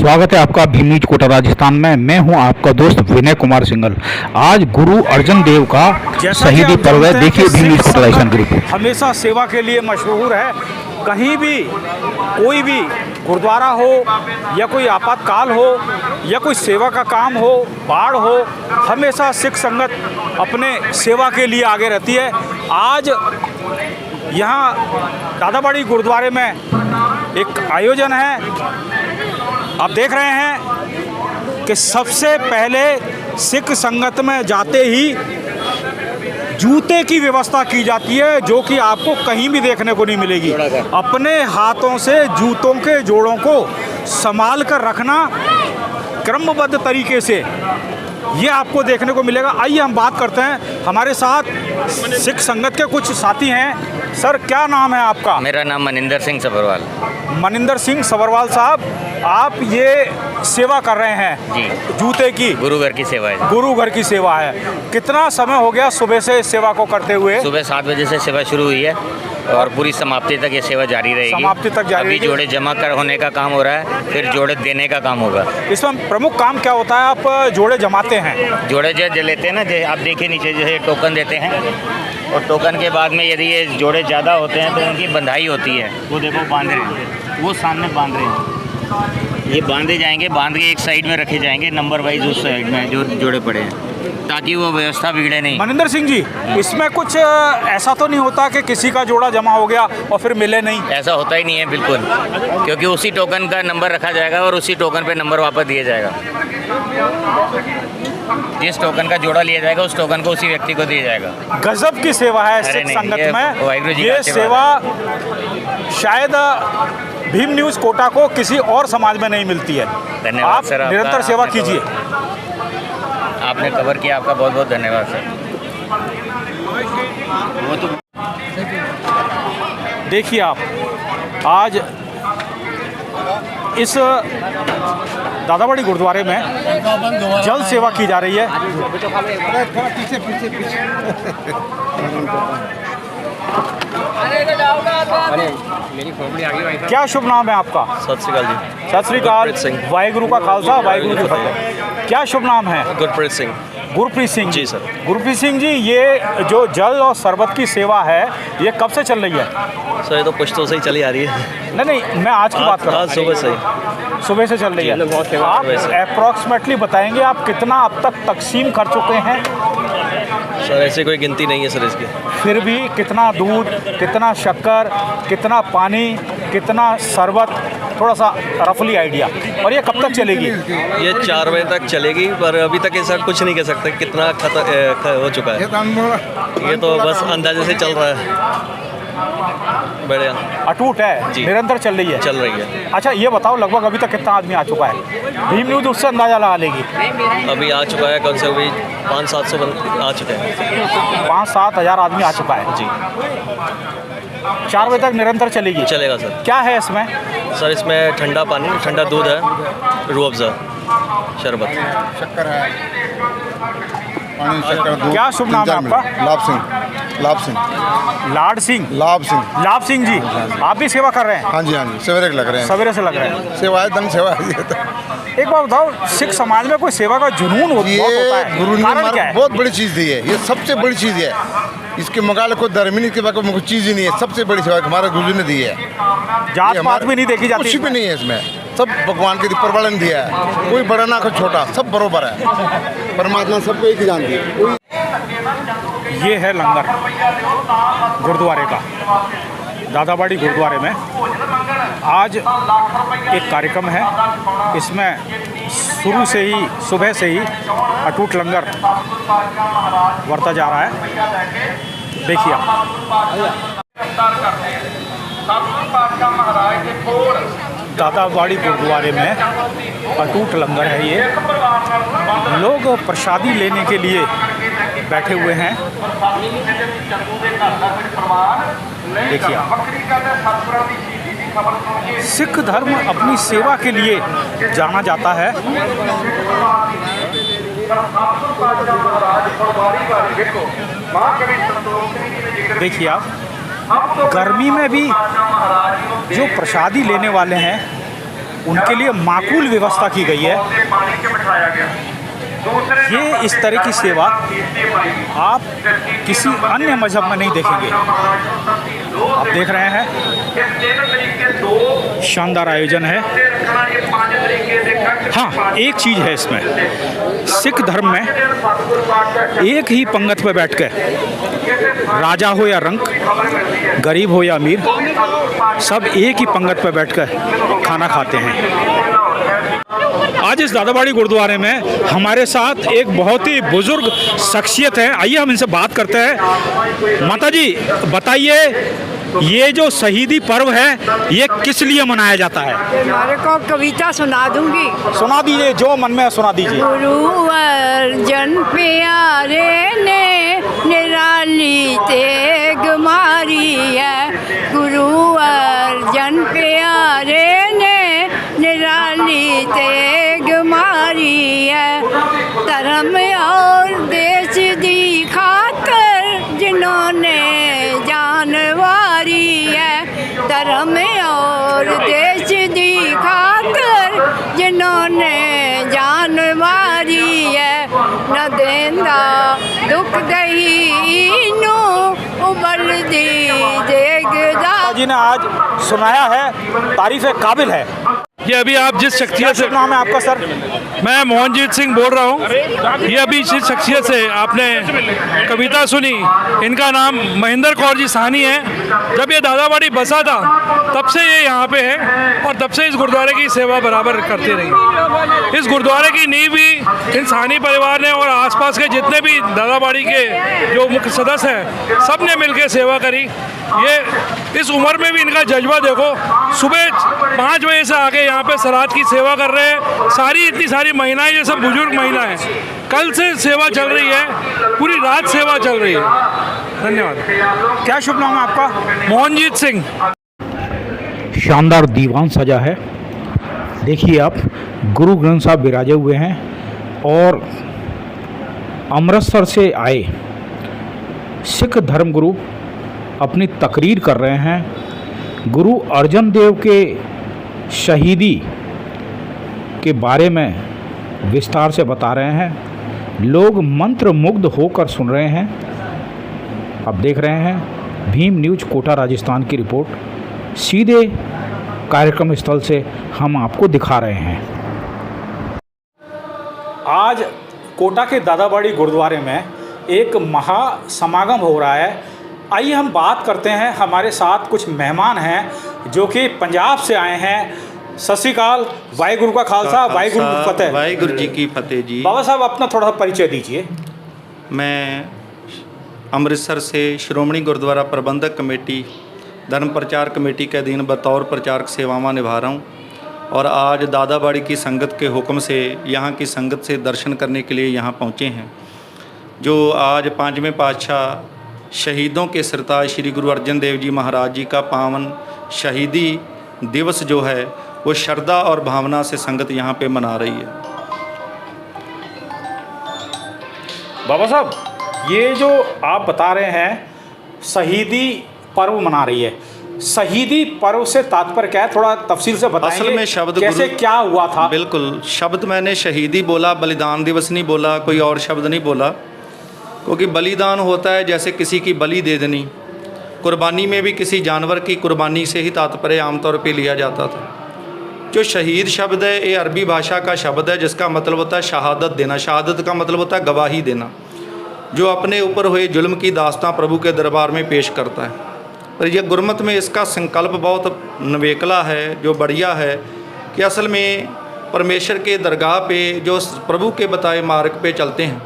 स्वागत है आपका भीम न्यूज कोटा राजस्थान में। मैं हूं आपका दोस्त विनय कुमार सिंघल। आज गुरु अर्जन देव का शहीदी पर्व है। देखिए भीम न्यूज कोटा राजस्थान ग्रुप हमेशा सेवा के लिए मशहूर है। कहीं भी कोई भी गुरुद्वारा हो या कोई आपातकाल हो या कोई सेवा का काम हो, बाढ़ हो, हमेशा सिख संगत अपने सेवा के लिए आगे रहती है। आज यहाँ दादाबाड़ी गुरुद्वारे में एक आयोजन है। आप देख रहे हैं कि सबसे पहले सिख संगत में जाते ही जूते की व्यवस्था की जाती है, जो कि आपको कहीं भी देखने को नहीं मिलेगी। अपने हाथों से जूतों के जोड़ों को संभाल कर रखना क्रमबद्ध तरीके से, ये आपको देखने को मिलेगा। आइए हम बात करते हैं। हमारे साथ सिख संगत के कुछ साथी हैं। सर, क्या नाम है आपका? मेरा नाम मनिंदर सिंह सबरवाल। मनिंदर सिंह सबरवाल साहब, आप ये सेवा कर रहे हैं जी, जूते की? गुरु घर की सेवा है। गुरु घर की सेवा है। कितना समय हो गया सुबह से इस सेवा को करते हुए? सुबह 7 बजे से सेवा शुरू हुई है और पूरी समाप्ति तक ये सेवा जारी रहेगी। समाप्ति तक जारी अभी रहेगी। जोड़े जमा कर होने का काम हो रहा है, फिर जोड़े देने का काम होगा। इसमें प्रमुख काम क्या होता है? आप जोड़े जमाते हैं? जोड़े जो लेते हैं ना, जो आप देखिए नीचे जो है टोकन देते हैं, और टोकन के बाद में यदि ये जोड़े ज़्यादा होते हैं तो उनकी बंधाई होती है। वो देखो बांध रहे हैं, वो सामने बांध रहे हैं, ये बांधे जाएंगे, बांध के एक साइड में रखे जाएंगे नंबर वाइज उस साइड में जो जोड़े पड़े हैं, ताकि वो व्यवस्था बिगड़े नहीं। मनिंदर सिंह जी, इसमें कुछ ऐसा तो नहीं होता कि किसी का जोड़ा जमा हो गया और फिर मिले नहीं? ऐसा होता ही नहीं है बिल्कुल, क्योंकि उसी टोकन का नंबर रखा जाएगा और उसी टोकन पे नंबर वापस दिया जाएगा। जिस टोकन का जोड़ा लिया जाएगा उस टोकन को उसी व्यक्ति को दिया जाएगा। गजब की सेवा है सिख संगत में। वाहिगुरु जी ये सेवा शायद भीम न्यूज कोटा को किसी और समाज में नहीं मिलती है। धन्यवाद आप सर, निरंतर सेवा कीजिए। आपने कवर किया, आपका बहुत बहुत धन्यवाद सर। वो तो देखिए आप, आज इस दादाबाड़ी गुरुद्वारे में जल सेवा की जा रही है। क्या शुभ नाम है आपका? सत श्री अकाल जी। सत श्री अकाल। गुरप्रीत सिंह। वाहिगुरु का खालसा, वाहिगुरु जी की फतेह। क्या शुभ नाम है? गुरप्रीत सिंह। गुरप्रीत सिंह जी सर। गुरप्रीत सिंह जी, ये जो जल और शरबत की सेवा है, ये कब से चल रही है? सर ये तो पुश्तों से ही चली आ रही है। नहीं, मैं आज की बात कर रहा हूँ। सुबह से ही। सुबह से चल रही है। आप अप्रॉक्सीमेटली बताएंगे आप कितना अब तक तकसीम कर चुके हैं? सर ऐसी कोई गिनती नहीं है सर इसकी। फिर भी कितना दूध, कितना शक्कर, कितना पानी, कितना शरबत, थोड़ा सा रफली आइडिया। और ये कब तक चलेगी? ये 4 बजे तक चलेगी, पर अभी तक ऐसा कुछ नहीं कह सकते कितना हो चुका है। ये तो बस अंदाजे से चल रहा है। बढ़िया, अटूट है, जी। निरंतर चल रही है। चल रही है। अच्छा, ये बताओ लगभग अभी तक कितना आदमी आ चुका है? भीम न्यूज उससे अंदाजा लगा लेगी। अभी आ चुका है कम से कम 500-700 आ चुके हैं। 5-7 हज़ार आदमी आ चुका है जी। 4 बजे तक निरंतर चलेगी? चलेगा सर। क्या है इसमें? सर इसमें ठंडा पानी, ठंडा दूध है, रूह अफ़ज़ा, शरबत, शक्कर है, पानी, शक्कर, दूध। क्या शुभ नाम है आपका? लाभ सिंह। लाभ सिंह। लाड सिंह। लाभ सिंह। लाभ सिंह जी, आप भी सेवा कर रहे हैं? हाँ जी, हाँ जी, सवेरे के लग रहे हैं। सवेरे से लग रहे हैं। सेवा है, दम सेवा है। एक बात बताओ, सिख समाज में कोई सेवा का जुनून बहुत होता ये है, गुरु ने कारण क्या हमारा है? बहुत बड़ी चीज़ दी है। ये सबसे बड़ी चीज़ है। इसके मुकाबले कोई धर्म नहीं, के बाद कोई चीज़ ही नहीं है। सबसे बड़ी सेवा हमारे गुरु ने दी है। जात पात भी नहीं देखी जाती? कुछ भी नहीं है इसमें। सब भगवान के ऊपर वाले ने दिया है। कोई बड़ा ना कोई छोटा, सब बरोबर है। परमात्मा सबको एक ही जानती है। ये है लंगर गुरुद्वारे का। दादाबाड़ी गुरुद्वारे में आज एक कार्यक्रम है। इसमें शुरू से ही, सुबह से ही अटूट लंगर बरता जा रहा है। देखिए दादाबाड़ी गुरुद्वारे में अटूट लंगर है। ये लोग प्रसादी लेने के लिए बैठे हुए हैं। देखिए, सिख धर्म अपनी सेवा के लिए जाना जाता है। देखिए आप, गर्मी में भी जो प्रसादी लेने वाले हैं उनके लिए माकूल व्यवस्था की गई है। ये इस तरह की सेवा आप किसी अन्य मजहब में नहीं देखेंगे। आप देख रहे हैं शानदार आयोजन है। हाँ, एक चीज़ है इसमें, सिख धर्म में एक ही पंगत पर बैठ कर राजा हो या रंक, गरीब हो या अमीर, सब एक ही पंगत पर बैठकर खाना खाते हैं। आज इस दादाबाड़ी गुरुद्वारे में हमारे साथ एक बहुत ही बुजुर्ग शख्सियत है। आइए हम इनसे बात करते हैं। माता जी बताइए, ये जो शहीदी पर्व है ये किस लिए मनाया जाता है? हमारे को कविता सुना दूंगी। सुना दीजिए, जो मन में है सुना दीजिए। गुरु अर्जन प्यारे ने निराली तेग मारी है। गुरु अर्जन प्यारे ने निराली तेग मारी है। धर्म और देश दी खातर जिन्होंने जान वारी है। धर्म और देश दी खातर जिन्होंने जान मारी है। न देंदा दुख दही नू उबल दी देगदा। जी ने आज सुनाया है, तारीफ काबिल है। ये अभी आप जिस शख्सियत से, नाम है आपका सर? मैं मोहनजीत सिंह बोल रहा हूँ। ये अभी जिस शख्सियत से आपने कविता सुनी, इनका नाम महेंद्र कौर जी साहनी है। जब ये दादाबाड़ी बसा था तब से ये यहाँ पे है और तब से इस गुरुद्वारे की सेवा बराबर करते रही। इस गुरुद्वारे की नींव भी इन साहनी परिवार ने और आसपास के जितने भी दादाबाड़ी के जो मुख्य सदस्य हैं सब ने मिलकर सेवा करी। ये इस उम्र में भी इनका जज्बा देखो, सुबह 5 बजे से आके यहाँ पे सराद की सेवा कर रहे हैं। सारी इतनी सारी महिलाएं, ये सब बुजुर्ग महिलाएं, कल से सेवा चल रही है, पूरी रात सेवा चल रही है। धन्यवाद। क्या शुभ नाम है आपका? मोहनजीत सिंह। शानदार दीवान सजा है। देखिए आप, गुरु ग्रंथ साहब विराजे हुए हैं और अमृतसर से आए सिख धर्मगुरु अपनी तकरीर कर रहे हैं। गुरु अर्जन देव के शहीदी के बारे में विस्तार से बता रहे हैं। लोग मंत्र मुग्ध होकर सुन रहे हैं। आप देख रहे हैं भीम न्यूज़ कोटा राजस्थान की रिपोर्ट। सीधे कार्यक्रम स्थल से हम आपको दिखा रहे हैं। आज कोटा के दादाबाड़ी गुरुद्वारे में एक महासमागम हो रहा है। आइए हम बात करते हैं। हमारे साथ कुछ मेहमान हैं जो कि पंजाब से आए हैं। सत श्री अकाल, वाहिगुरु का खालसा, वाहिगुरु की फतेह। वाहिगुरु जी की फतेह जी। बाबा साहब अपना थोड़ा सा परिचय दीजिए। मैं अमृतसर से श्रोमणी गुरुद्वारा प्रबंधक कमेटी धर्म प्रचार कमेटी के अधीन बतौर प्रचारक सेवाएं निभा रहा हूँ और आज दादाबाड़ी की संगत के हुक्म से यहाँ की संगत से दर्शन करने के लिए यहाँ पहुँचे हैं। जो आज 5वें पातशाह शहीदों के सरताज श्री गुरु अर्जन देव जी महाराज जी का पावन शहीदी दिवस जो है वो श्रद्धा और भावना से संगत यहाँ पे मना रही है। बाबा साहब, ये जो आप बता रहे हैं शहीदी पर्व मना रही है, शहीदी पर्व से तात्पर्य क्या है? थोड़ा तफसील से बताएंगे। असल में शब्द कैसे क्या हुआ था? बिल्कुल, शब्द मैंने शहीदी बोला, बलिदान दिवस नहीं बोला, कोई और शब्द नहीं बोला, क्योंकि बलिदान होता है जैसे किसी की बलि दे देनी। कुर्बानी में भी किसी जानवर की कुर्बानी से ही तात्पर्य आमतौर पे लिया जाता था। जो शहीद शब्द है ये अरबी भाषा का शब्द है जिसका मतलब होता है शहादत देना। शहादत का मतलब होता है गवाही देना, जो अपने ऊपर हुए जुल्म की दास्तां प्रभु के दरबार में पेश करता है। पर यह गुरमत में इसका संकल्प बहुत नवेकला है, जो बढ़िया है कि असल में परमेश्वर के दरगाह पे जो प्रभु के बताए मार्ग पे चलते हैं,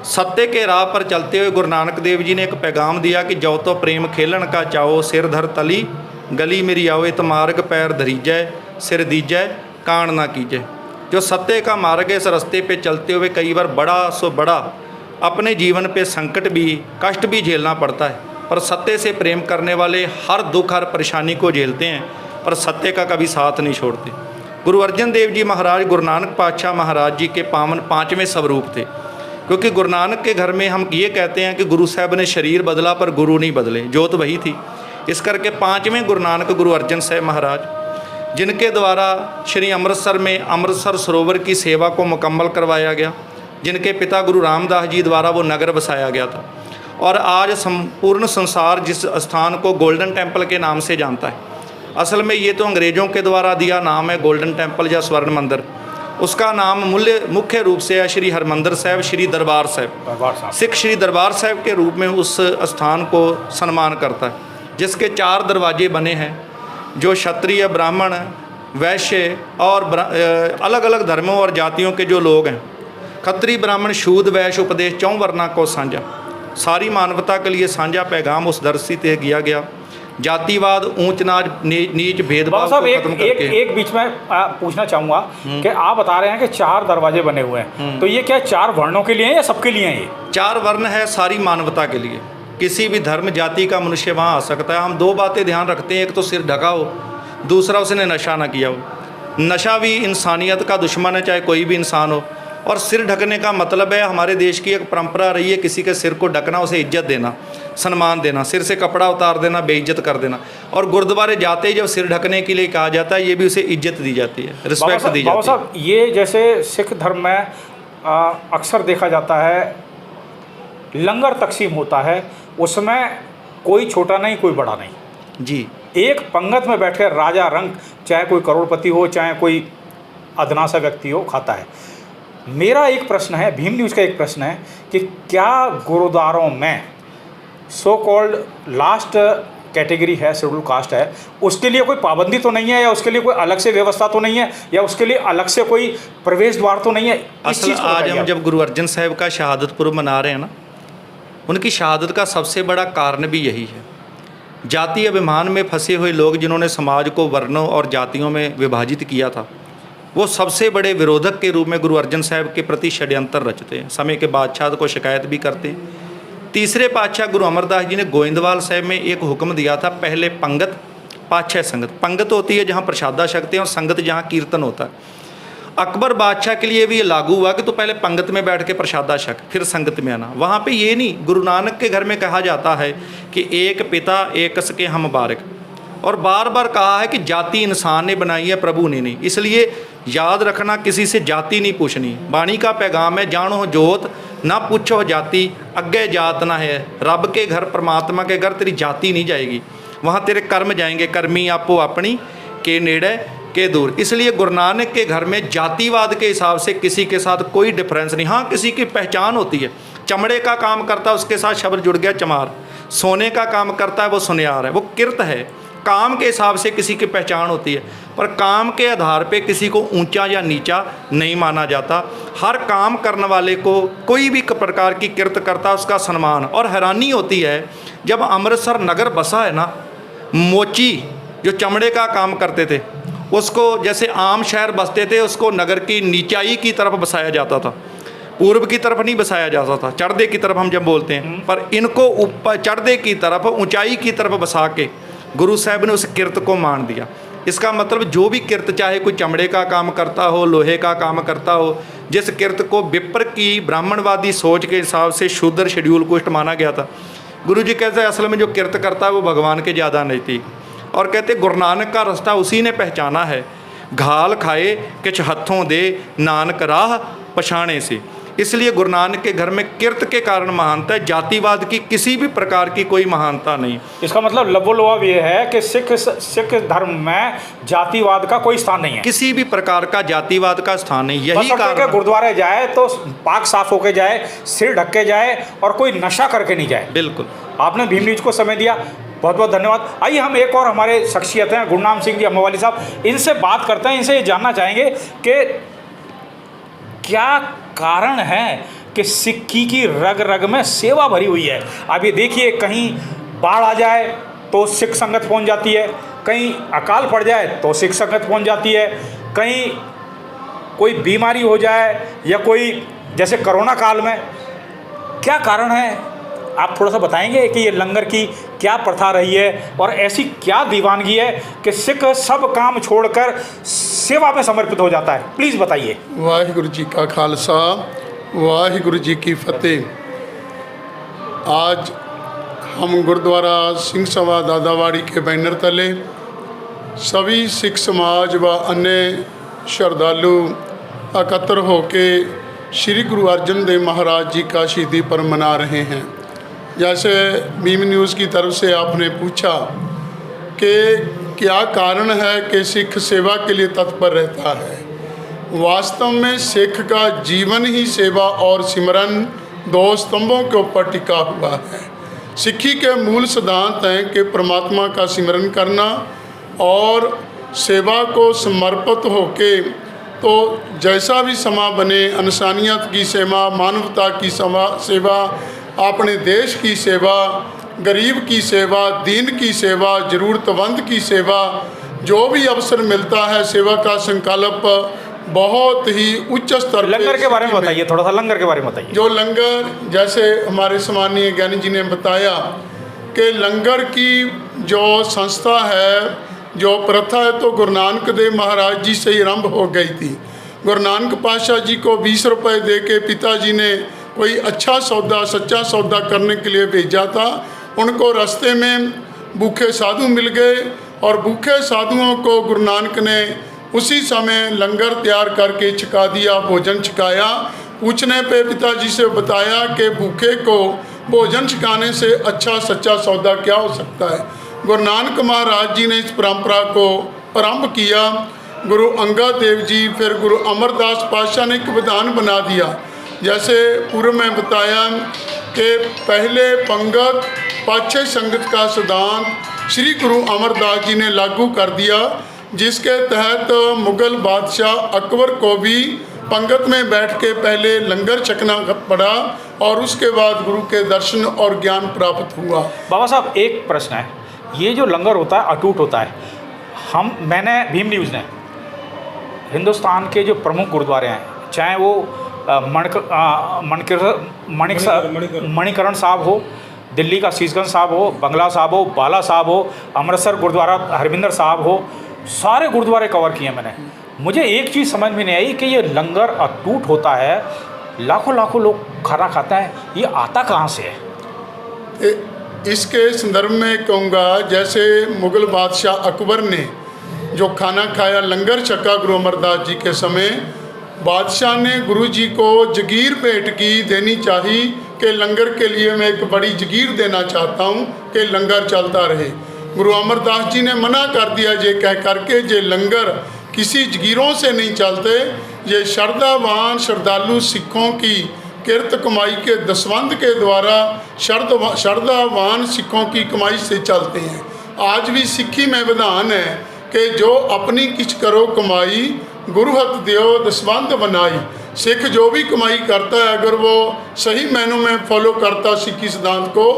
सत्य के राह पर चलते हुए गुरु नानक देव जी ने एक पैगाम दिया कि जो तो प्रेम खेलन का चाहो, सिर धर तली गली मेरी आओ, इत मार्ग पैर धरीजय सिर दीजय कान ना कीजय। जो सत्य का मार्ग है, इस रास्ते पे चलते हुए कई बार बड़ा सो बड़ा अपने जीवन पे संकट भी कष्ट भी झेलना पड़ता है, पर सत्य से प्रेम करने वाले हर दुख हर परेशानी को झेलते हैं, पर सत्य का कभी साथ नहीं छोड़ते। गुरु अर्जन देव जी महाराज गुरु नानक पातशाह महाराज जी के पावन 5वें स्वरूप थे, क्योंकि गुरु नानक के घर में हम ये कहते हैं कि गुरु साहब ने शरीर बदला पर गुरु नहीं बदले, जोत वही थी। इस करके 5वें गुरु नानक गुरु अर्जन साहब महाराज जिनके द्वारा श्री अमृतसर में अमृतसर सरोवर की सेवा को मुकम्मल करवाया गया, जिनके पिता गुरु रामदास जी द्वारा वो नगर बसाया गया था। और आज संपूर्ण संसार जिस स्थान को गोल्डन टेम्पल के नाम से जानता है, असल में ये तो अंग्रेज़ों के द्वारा दिया नाम है गोल्डन टेम्पल या स्वर्ण मंदिर, उसका नाम मुख्य रूप से है श्री हरमंदिर साहिब, श्री दरबार साहिब। सिख श्री दरबार साहिब के रूप में उस स्थान को सम्मान करता है, जिसके 4 दरवाजे बने हैं, जो क्षत्रिय, ब्राह्मण, वैश्य और अलग अलग धर्मों और जातियों के जो लोग हैं, खत्री, ब्राह्मण, शूद्र, वैश्य, उपदेश, 4 वर्णा को साझा, सारी मानवता के लिए साझा पैगाम उस धरती से किया गया। जातिवाद, ऊंच नीच, नीच भेदभाव को खत्म करके। एक बीच में पूछना चाहूँगा कि आप बता रहे हैं कि 4 दरवाजे बने हुए हैं, तो ये क्या 4 वर्णों के लिए हैं या सबके लिए हैं? ये 4 वर्ण है सारी मानवता के लिए, किसी भी धर्म जाति का मनुष्य वहाँ आ सकता है। हम 2 बातें ध्यान रखते हैं, एक तो सिर ढका हो, दूसरा उसने नशा ना किया हो। नशा भी इंसानियत का दुश्मन है, चाहे कोई भी इंसान हो। और सिर ढकने का मतलब है, हमारे देश की एक परंपरा रही है, किसी के सिर को ढकना, उसे इज्जत देना, सम्मान देना, सिर से कपड़ा उतार देना, बेइज्जत कर देना। और गुरुद्वारे जाते ही जब सिर ढकने के लिए कहा जाता है, ये भी उसे इज्जत दी जाती है, रिस्पेक्ट दी जाती है। ये जैसे सिख धर्म में अक्सर देखा जाता है, लंगर तकसीम होता है, उसमें कोई छोटा नहीं, कोई बड़ा नहीं जी। एक पंगत में बैठकर राजा रंग, चाहे कोई करोड़पति हो, चाहे कोई अदना सा व्यक्ति हो, खाता है। मेरा एक प्रश्न है, भीम न्यूज़ का एक प्रश्न है कि क्या गुरुद्वारों में सो कॉल्ड लास्ट कैटेगरी है, शेड्यूल कास्ट है, उसके लिए कोई पाबंदी तो नहीं है, या उसके लिए कोई अलग से व्यवस्था तो नहीं है, या उसके लिए अलग से कोई प्रवेश द्वार तो नहीं है? असल आज हम जब गुरु अर्जन साहिब का शहादत पर्व मना रहे हैं ना, उनकी शहादत का सबसे बड़ा कारण भी यही है। जाति अभिमान में फंसे हुए लोग, जिन्होंने समाज को वर्णों और जातियों में विभाजित किया था, वो सबसे बड़े विरोधक के रूप में गुरु अर्जन साहिब के प्रति षड्यंत्र रचते हैं, समय के बादशाह को शिकायत भी करते हैं। तीसरे पातशाह गुरु अमरदास जी ने गोविंदवाल साहिब में एक हुक्म दिया था, पहले पंगत, पातशाह संगत। पंगत होती है जहाँ प्रसादा छकते हैं, और संगत जहाँ कीर्तन होता है। अकबर बादशाह के लिए भी ये लागू हुआ कि तो पहले पंगत में बैठ के प्रसादा छक, फिर संगत में आना। वहाँ पे ये नहीं, गुरु नानक के घर में कहा जाता है कि एक पिता एक सके हम बारक, और बार बार कहा है कि जाति इंसान ने बनाई है, प्रभु ने नहीं। इसलिए याद रखना, किसी से जाति नहीं पूछनी। वाणी का पैगाम है, जानो जोत ना पूछो जाति, अग्गे जात ना है। रब के घर, परमात्मा के घर तेरी जाति नहीं जाएगी, वहाँ तेरे कर्म जाएंगे। कर्मी आपो अपनी के नेड़े के दूर। इसलिए गुरु नानक के घर में जातिवाद के हिसाब से किसी के साथ कोई डिफरेंस नहीं। हाँ, किसी की पहचान होती है, चमड़े का काम करता है, उसके साथ शब्द जुड़ गया चमार। सोने का काम करता है, वो सुनियार है, वो किर्त है। काम के हिसाब से किसी की पहचान होती है, पर काम के आधार पे किसी को ऊंचा या नीचा नहीं माना जाता। हर काम करने वाले को, कोई भी प्रकार की किर्त करता, उसका सम्मान। और हैरानी होती है, जब अमृतसर नगर बसा है ना, मोची जो चमड़े का काम करते थे, उसको जैसे आम शहर बसते थे, उसको नगर की नीचाई की तरफ बसाया जाता था, पूर्व की तरफ नहीं बसाया जाता था। चढ़दे की तरफ हम जब बोलते हैं, पर इनको ऊपर चढ़दे की तरफ, ऊंचाई की तरफ बसा के गुरु साहब ने उस किर्त को मान दिया। इसका मतलब जो भी किर्त, चाहे कोई चमड़े का काम करता हो, लोहे का काम करता हो, जिस किर्त को विप्र की ब्राह्मणवादी सोच के हिसाब से शूद्र शेड्यूल कुष्ट माना गया था, गुरु जी कहते हैं असल में जो किर्त करता है वो भगवान के ज़्यादा नज़दीक। और कहते गुरु नानक का रास्ता उसी ने पहचाना है, घाल खाए किछ हत्थों दे नानक राह पछाणे से। इसलिए गुरु नानक के घर में किर्त के कारण महानता है, जातिवाद की किसी भी प्रकार की कोई महानता नहीं। इसका मतलब लबोलवाब ये है कि सिख धर्म में जातिवाद का कोई स्थान नहीं है, किसी भी प्रकार का जातिवाद का स्थान नहीं। यही कारण गुरुद्वारे जाए तो पाक साफ होके जाए, सिर ढक के जाए, और कोई नशा करके नहीं जाए। बिल्कुल। आपने भीम न्यूज़ को समय दिया, बहुत बहुत धन्यवाद। आइए हम एक और हमारे शख्सियत हैं गुरनाम सिंह जी अम्बावाली साहब, इनसे बात करते हैं। इनसे ये जानना चाहेंगे कि क्या कारण है कि सिक्की की रग रग में सेवा भरी हुई है। अब ये देखिए, कहीं बाढ़ आ जाए तो सिख संगत पहुंच जाती है, कहीं अकाल पड़ जाए तो सिख संगत पहुंच जाती है, कहीं कोई बीमारी हो जाए या कोई जैसे कोरोना काल में। क्या कारण है, आप थोड़ा सा बताएंगे कि ये लंगर की क्या प्रथा रही है और ऐसी क्या दीवानगी है कि सिख सब काम छोड़कर सेवा में समर्पित हो जाता है? प्लीज़ बताइए। वाहिगुरु जी का खालसा, वाहिगुरु जी की फतेह। आज हम गुरुद्वारा सिंह सभा दादावाड़ी के बैनर तले सभी सिख समाज व अन्य श्रद्धालु एकत्र होके श्री गुरु अर्जन देव महाराज जी का शहीदी पर्व मना रहे हैं। जैसे बीम न्यूज़ की तरफ से आपने पूछा कि क्या कारण है कि सिख सेवा के लिए तत्पर रहता है। वास्तव में सिख का जीवन ही सेवा और सिमरन दो स्तंभों के ऊपर टिका हुआ है। सिक्खी के मूल सिद्धांत हैं कि परमात्मा का सिमरन करना और सेवा को समर्पित होके तो जैसा भी समा बने इंसानियत की सेवा, मानवता की सेवा, अपने देश की सेवा, गरीब की सेवा, दीन की सेवा, ज़रूरतमंद की सेवा, जो भी अवसर मिलता है सेवा का संकल्प बहुत ही उच्च स्तर। लंगर के बारे में बताइए, थोड़ा सा लंगर के बारे में बताइए। जो लंगर, जैसे हमारे सम्मानीय ज्ञानी जी ने बताया कि लंगर की जो संस्था है, जो प्रथा है, तो गुरु नानक देव महाराज जी से ही आरंभ हो गई थी। गुरु नानक पातशाह जी को 20 रुपये दे के पिताजी ने कोई अच्छा सौदा, सच्चा सौदा करने के लिए भेजा था। उनको रास्ते में भूखे साधु मिल गए और भूखे साधुओं को गुरु नानक ने उसी समय लंगर तैयार करके छका दिया, भोजन छकाया। पूछने पे पिताजी से बताया कि भूखे को भोजन छकाने से अच्छा सच्चा सौदा क्या हो सकता है। गुरु नानक महाराज जी ने इस परंपरा को प्रारंभ किया। गुरु अंगद देव जी, फिर गुरु अमरदास पातशाह ने एक विधान बना दिया। जैसे पूर्व में बताया कि पहले पंगत पाछे संगत का सिद्धांत श्री गुरु अमरदास जी ने लागू कर दिया, जिसके तहत मुग़ल बादशाह अकबर को भी पंगत में बैठ के पहले लंगर छकना पड़ा और उसके बाद गुरु के दर्शन और ज्ञान प्राप्त हुआ। बाबा साहब, एक प्रश्न है, ये जो लंगर होता है अटूट होता है। मैंने भीम न्यूज़ ने हिंदुस्तान के जो प्रमुख गुरुद्वारे हैं, चाहे वो मणिकरण साहब हो, दिल्ली का शीशगंज साहब हो, बंगला साहब हो, बाला साहब हो, अमृतसर गुरुद्वारा हरमिंदर साहब हो, सारे गुरुद्वारे कवर किए मैंने। मुझे एक चीज़ समझ में नहीं आई कि ये लंगर अटूट होता है, लाखों लाखों लोग खाना खाते हैं, ये आता कहाँ से है? इसके संदर्भ में कहूँगा, जैसे मुग़ल बादशाह अकबर ने जो खाना खाया, लंगर छका गुरु अमरदास जी के समय, बादशाह ने गुरु जी को जगीर भेंट की देनी चाहिए कि लंगर के लिए मैं एक बड़ी जगीर देना चाहता हूँ कि लंगर चलता रहे। गुरु अमरदास जी ने मना कर दिया, ये कह करके जे लंगर किसी जगीरों से नहीं चलते, ये श्रद्धावान श्रद्धालु सिखों की किरत कमाई के दसवंध के द्वारा श्रद्धावान सिखों की कमाई से चलते हैं। आज भी सिक्खी में विधान है कि जो अपनी किछ करो कमाई, गुरु हथ देओ दसवंध बनाई। सिख जो भी कमाई करता है, अगर वो सही मायनों में फॉलो करता सिक्खी सिद्धांत को,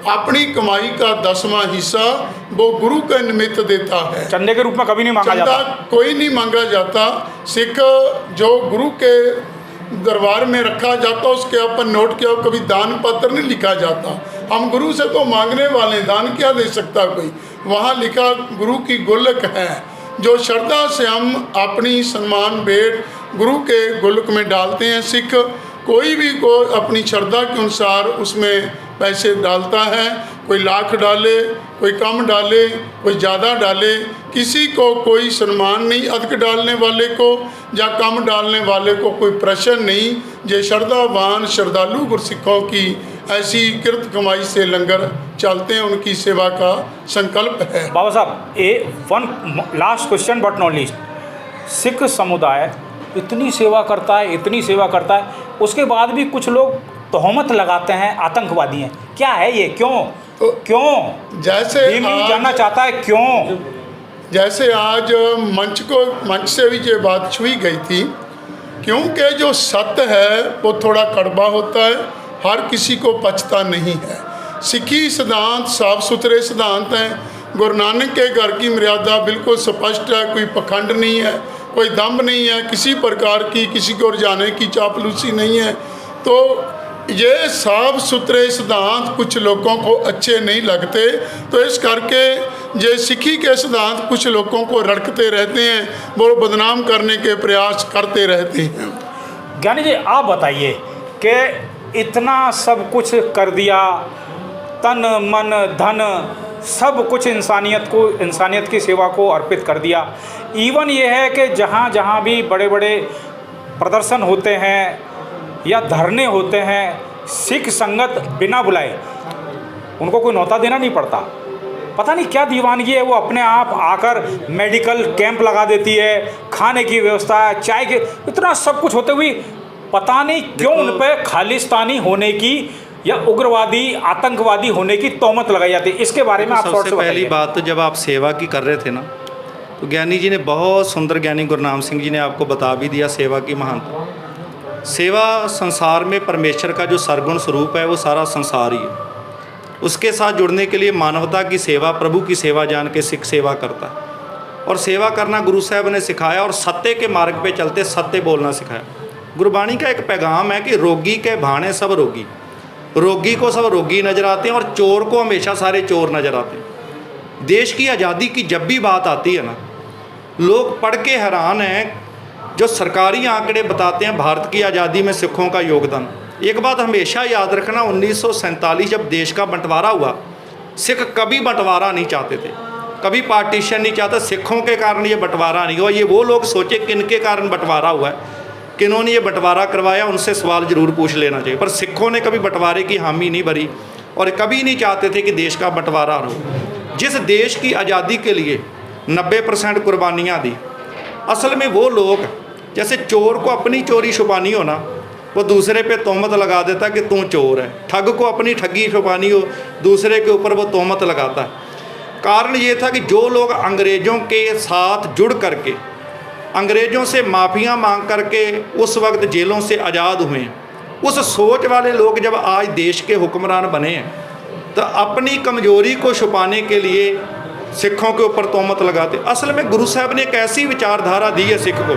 अपनी कमाई का 10वां हिस्सा वो गुरु के निमित्त देता है। चंदे के रूप में कभी नहीं मांगा जाता, कोई नहीं मांगा जाता। सिख जो गुरु के दरबार में रखा जाता, उसके ऊपर नोट किया, कभी दान पत्र नहीं लिखा जाता। हम गुरु से तो मांगने वाले, दान क्या दे सकता कोई। वहाँ लिखा गुरु की गोलक है, जो श्रद्धा से हम अपनी सम्मान भेंट गुरु के गोलक में डालते हैं। सिख कोई भी को अपनी श्रद्धा के अनुसार उसमें पैसे डालता है, कोई लाख डाले, कोई कम डाले, कोई ज़्यादा डाले, किसी को कोई सम्मान नहीं। अधिक डालने वाले को या कम डालने वाले को कोई प्रश्न नहीं। ये श्रद्धावान श्रद्धालु गुरसिखों की ऐसी किरत कमाई से लंगर चलते हैं, उनकी सेवा का संकल्प है। बाबा साहब, one last question but not least, Sikh समुदाय इतनी सेवा करता है, इतनी सेवा करता है, उसके बाद भी कुछ लोग तोहमत लगाते हैं आतंकवादी हैं। क्या है ये, क्यों? जैसे जानना चाहता है क्यों। जैसे आज मंच से भी ये बात छुई गई थी, क्योंकि जो सत्य है वो थोड़ा कड़वा होता है, हर किसी को पचता नहीं है। सिक्खी सिद्धांत साफ सुथरे सिद्धांत हैं। गुरु नानक के घर की मर्यादा बिल्कुल स्पष्ट है, कोई पखंड नहीं है, कोई दम्भ नहीं है, किसी प्रकार की किसी को जाने की चापलूसी नहीं है। तो ये साफ सुथरे सिद्धांत कुछ लोगों को अच्छे नहीं लगते, तो इस करके ये सिक्खी के सिद्धांत कुछ लोगों को रड़कते रहते हैं, वो बदनाम करने के प्रयास करते रहते हैं। ज्ञानी जी, आप बताइए कि इतना सब कुछ कर दिया, तन मन धन सब कुछ इंसानियत की सेवा को अर्पित कर दिया। इवन ये है कि जहाँ जहाँ भी बड़े बड़े प्रदर्शन होते हैं या धरने होते हैं, सिख संगत बिना बुलाए, उनको कोई न्योता देना नहीं पड़ता। पता नहीं क्या दीवानगी है, वो अपने आप आकर मेडिकल कैंप लगा देती है, खाने की व्यवस्था, चाय के, इतना सब कुछ होते हुए पता नहीं क्यों उन पर खालिस्तानी होने की या उग्रवादी आतंकवादी होने की तोहमत लगाई जाती है। इसके बारे में आप सबसे पहली बात तो जब आप सेवा की कर रहे थे ना, तो ज्ञानी जी ने बहुत सुंदर, ज्ञानी गुरनाम सिंह जी ने आपको बता भी दिया सेवा की महानता। सेवा संसार में परमेश्वर का जो सरगुण स्वरूप है वो सारा संसार ही है। उसके साथ जुड़ने के लिए मानवता की सेवा, प्रभु की सेवा जान के सिख सेवा करता है। और सेवा करना गुरु साहब ने सिखाया और सत्य के मार्ग पे चलते सत्य बोलना सिखाया। गुरबाणी का एक पैगाम है कि रोगी के भाने सब रोगी, रोगी को सब रोगी नज़र आते हैं और चोर को हमेशा सारे चोर नज़र आते हैं। देश की आज़ादी की जब भी बात आती है ना, लोग पढ़ के हैरान हैं। जो सरकारी आंकड़े बताते हैं भारत की आज़ादी में सिखों का योगदान, एक बात हमेशा याद रखना, 1947 जब देश का बंटवारा हुआ, सिख कभी बंटवारा नहीं चाहते थे, कभी पार्टीशन नहीं चाहते। सिखों के कारण ये बंटवारा नहीं हुआ। ये वो लोग सोचे किन के कारण बंटवारा हुआ है, किन्होंने ये बंटवारा करवाया, उनसे सवाल ज़रूर पूछ लेना चाहिए। पर सिखों ने कभी बंटवारे की हामी नहीं भरी और कभी नहीं चाहते थे कि देश का बंटवारा हो। जिस देश की आज़ादी के लिए 90% कुर्बानियाँ दी, असल में वो लोग, जैसे चोर को अपनी चोरी छुपानी हो ना, वो दूसरे पे तोहमत लगा देता कि तू चोर है। ठग को अपनी ठगी छुपानी हो, दूसरे के ऊपर वो तोहमत लगाता है। कारण ये था कि जो लोग अंग्रेज़ों के साथ जुड़ करके, अंग्रेज़ों से माफ़ियाँ मांग करके उस वक्त जेलों से आज़ाद हुए, उस सोच वाले लोग जब आज देश के हुक्मरान बने हैं, तो अपनी कमज़ोरी को छुपाने के लिए सिखों के ऊपर तोहमत लगाते। असल में गुरु साहब ने एक ऐसी विचारधारा दी है सिख को,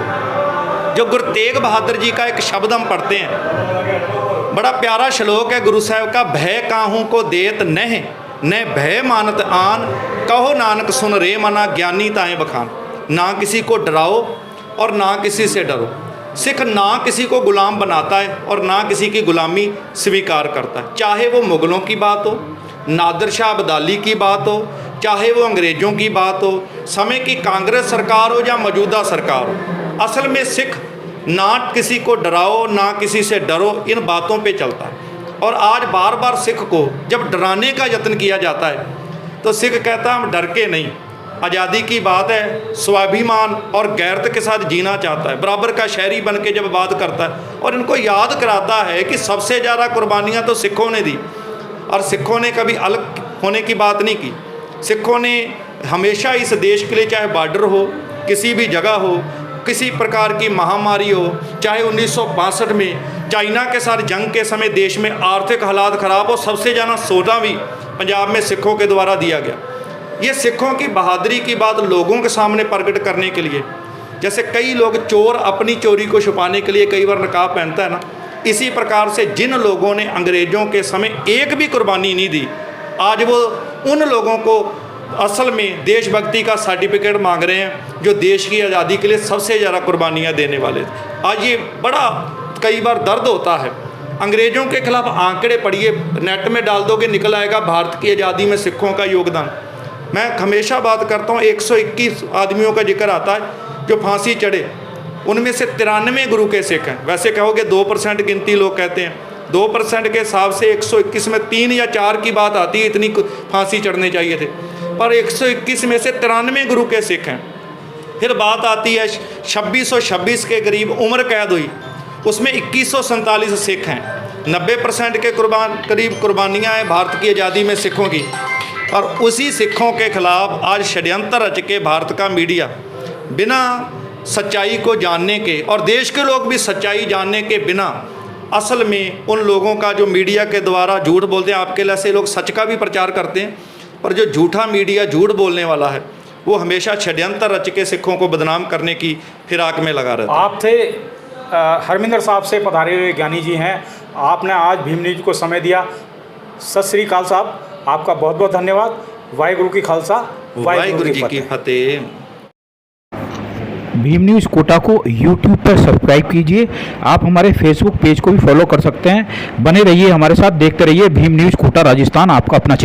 जो गुरु तेग बहादुर जी का एक शब्द हम पढ़ते हैं, बड़ा प्यारा श्लोक है गुरु साहब का, भय काहू को देत नह न भय मानत आन, कहो नानक सुन रे मना ज्ञानी ताए बखान। ना किसी को डराओ और ना किसी से डरो। सिख ना किसी को गुलाम बनाता है और ना किसी की गुलामी स्वीकार करता है। चाहे वो मुग़लों की बात हो, नादिर शाह अब्दाली की बात हो, चाहे वो अंग्रेज़ों की बात हो, समय की कांग्रेस सरकार हो या मौजूदा सरकार हो, असल में सिख ना किसी को डराओ ना किसी से डरो, इन बातों पे चलता है। और आज बार बार सिख को जब डराने का यत्न किया जाता है, तो सिख कहता हम डर के नहीं, आज़ादी की बात है, स्वाभिमान और गैरत के साथ जीना चाहता है, बराबर का शहरी बन के जब बात करता है और इनको याद कराता है कि सबसे ज़्यादा कुर्बानियाँ तो सिखों ने दी और सिखों ने कभी अलग होने की बात नहीं की। सिखों ने हमेशा इस देश के लिए, चाहे बॉर्डर हो, किसी भी जगह हो, किसी प्रकार की महामारी हो, चाहे 1962 में चाइना के साथ जंग के समय देश में आर्थिक हालात ख़राब हो, सबसे ज़्यादा सोना भी पंजाब में सिखों के द्वारा दिया गया। ये सिखों की बहादुरी की बात लोगों के सामने प्रकट करने के लिए, जैसे कई लोग चोर अपनी चोरी को छुपाने के लिए कई बार नकाब पहनता है ना, इसी प्रकार से जिन लोगों ने अंग्रेज़ों के समय एक भी कुर्बानी नहीं दी, आज वो उन लोगों को असल में देशभक्ति का सर्टिफिकेट मांग रहे हैं, जो देश की आज़ादी के लिए सबसे ज़्यादा कुर्बानियाँ देने वाले थे। आज ये बड़ा कई बार दर्द होता है। अंग्रेज़ों के खिलाफ आंकड़े पढ़िए, नेट में डाल दोगे निकल आएगा भारत की आज़ादी में सिखों का योगदान। मैं हमेशा बात करता हूँ, 121 आदमियों का जिक्र आता है जो फांसी चढ़े, उनमें से 93 गुरु के सिख हैं। वैसे कहोगे 2% गिनती लोग कहते हैं, 2% के हिसाब से 121 में 3 या 4 की बात आती है, इतनी फांसी चढ़ने चाहिए थे, पर 121 में से 93 गुरु के सिख हैं। फिर बात आती है 2626 के करीब उम्र कैद हुई, उसमें 2147 सिख हैं। 90% के करीब कुर्बानियाँ हैं भारत की आज़ादी में सिखों की। और उसी सिखों के खिलाफ आज षड्यंत्र रच के भारत का मीडिया बिना सच्चाई को जानने के, और देश के लोग भी सच्चाई जानने के बिना, असल में उन लोगों का जो मीडिया के द्वारा झूठ बोलते हैं, आपके जैसे लोग सच का भी प्रचार करते हैं, पर जो झूठा मीडिया झूठ बोलने वाला है वो हमेशा षड्यंत्र रच के सिखों को बदनाम करने की फिराक में लगा रहता है। आप थे हरमिंदर साहब से पधारे हुए ज्ञानी जी हैं, आपने आज भीम न्यूज़ को समय दिया। सत श्री अकाल साहब, आपका बहुत बहुत धन्यवाद। वाहिगुरु की खालसा, वाहिगुरु जी की फतेह। भीम न्यूज़ कोटा को यूट्यूब पर सब्सक्राइब कीजिए। आप हमारे फेसबुक पेज को भी फॉलो कर सकते हैं। बने रहिए हमारे साथ, देखते रहिए भीम न्यूज़ कोटा राजस्थान, आपका अपना चैनल।